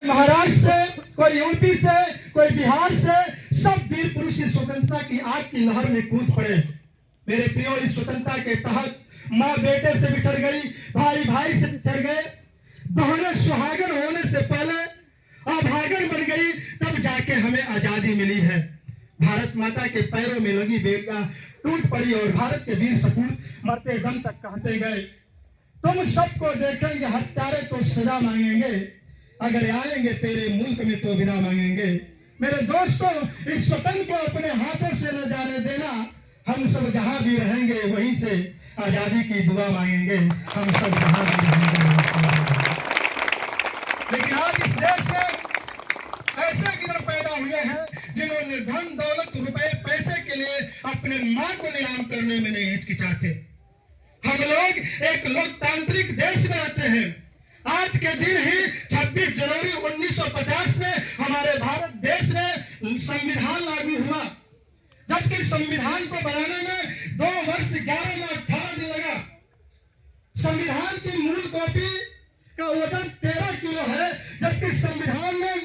महाराष्ट्र से, कोई यूपी से, कोई बिहार से, सब वीर पुरुष इस स्वतंत्रता की आग की लहर में कूद पड़े। मेरे प्रियो, इस स्वतंत्रता के तहत माँ बेटे से बिछड़ गई, भाई भाई से बिछड़ गए, बहनें सुहागन होने से पहले अभागन बन गई, तब जाके हमें आजादी मिली है। भारत माता के पैरों में लगी बेगा टूट पड़ी और भारत के वीर सपूत मरते दम तक कहते गए। तुम सबको देखेंगे हत्यारे तो सजा मांगेंगे, अगर आएंगे तेरे मुल्क में तो विदा मांगेंगे। मेरे दोस्तों, इस वतन को अपने हाथों से न जाने देना। हम सब जहां भी रहेंगे वहीं से आजादी की दुआ मांगेंगे। हम सब जहां भी रहेंगे। लेकिन आज इस देश से ऐसे गिर पैदा हुए हैं जिन्होंने धन दौलत रुपए पैसे के लिए अपने मां को नीलाम करने में नहीं हिचकिचाते। हम लोग एक लोकतांत्रिक देश में रहते हैं। आज के दिन ही 26 जनवरी 1950 में हमारे भारत देश में संविधान लागू हुआ, जबकि संविधान को बनाने में 2 वर्ष 11 माह 18 दिन लगा। संविधान की मूल कॉपी का वजन 13 किलो है, जबकि संविधान में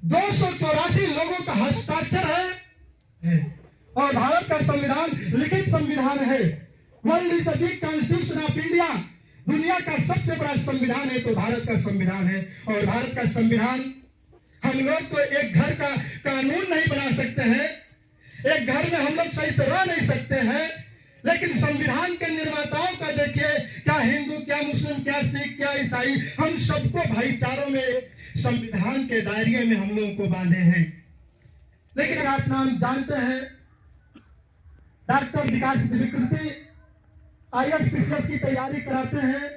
284 लोगों का हस्ताक्षर है और भारत का संविधान लिखित संविधान है। World is the big constitution of India. दुनिया का सबसे बड़ा संविधान है तो भारत का संविधान है। और भारत का संविधान, हम लोग तो एक घर का कानून नहीं बना सकते हैं, एक घर में हम लोग सही से रह नहीं सकते हैं, लेकिन संविधान के निर्माताओं का देखिए, क्या हिंदू, क्या मुस्लिम, क्या सिख, क्या ईसाई, हम सबको भाईचारों में संविधान के दायरे में हम लोगों को बांधे हैं। लेकिन आप नाम जानते हैं, डॉक्टर विकास त्रिविक्रती IAS की तैयारी कराते हैं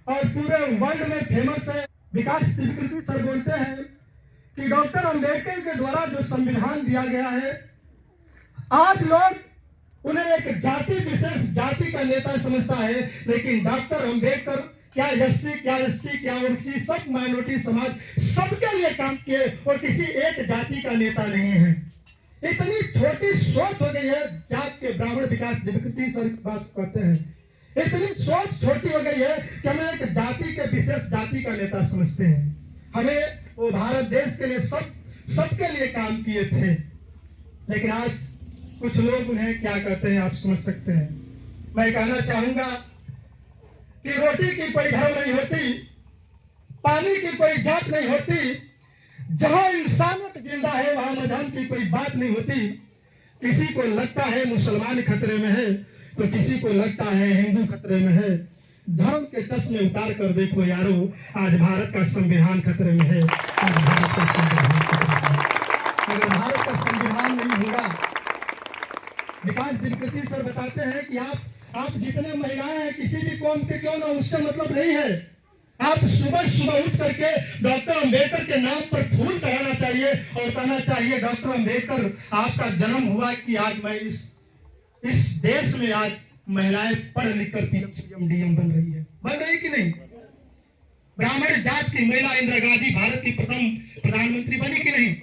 और पूरे वर्ल्ड में फेमस है। विकास त्रिविक्रती सर बोलते हैं कि डॉक्टर अंबेडकर के द्वारा जो संविधान दिया गया है, आज लोग उन्हें एक जाति विशेष जाति का नेता समझता है, लेकिन डॉक्टर अंबेडकर क्या SC, क्या ST, क्या OBC, सब माइनॉरिटी समाज सबके लिए काम किए और किसी एक जाति का नेता नहीं है। इतनी छोटी सोच हो गई है, जात के ब्राह्मण विकास त्रिविक्रती सर बात कहते हैं, इतनी सोच छोटी हो गई है कि हमें एक जाति के विशेष जाति का नेता समझते हैं। हमें वो भारत देश के लिए सबके लिए काम किए थे, लेकिन आज कुछ लोग उन्हें क्या कहते हैं आप समझ सकते हैं। मैं कहना चाहूंगा कि रोटी की कोई धर्म नहीं होती, पानी की कोई जात नहीं होती, जहां इंसानियत जिंदा है वहां मजहब की कोई बात नहीं होती। किसी को लगता है मुसलमान खतरे में है तो किसी को लगता है हिंदू खतरे में है। धर्म के चश्मे उतार कर देखो यारो, आज भारत का संविधान खतरे में है। आज भारत का संविधान खतरे में है। अगर भारत का संविधान नहीं होगा, विकास त्रिविक्रती सर बताते हैं कि आप जितने महिलाएं हैं किसी भी कौम के क्यों ना, उससे मतलब नहीं है। आप सुबह सुबह उठ करके डॉक्टर अंबेडकर के नाम पर फूल चढ़ाना चाहिए और कहना चाहिए, डॉक्टर अंबेडकर आपका जन्म हुआ कि आज मैं इस देश में आज महिलाएं पढ़ लिख कर PM DM बन रही कि नहीं? ब्राह्मण जात की महिला इंदिरा गांधी भारत की प्रथम प्रधानमंत्री बनी कि नहीं?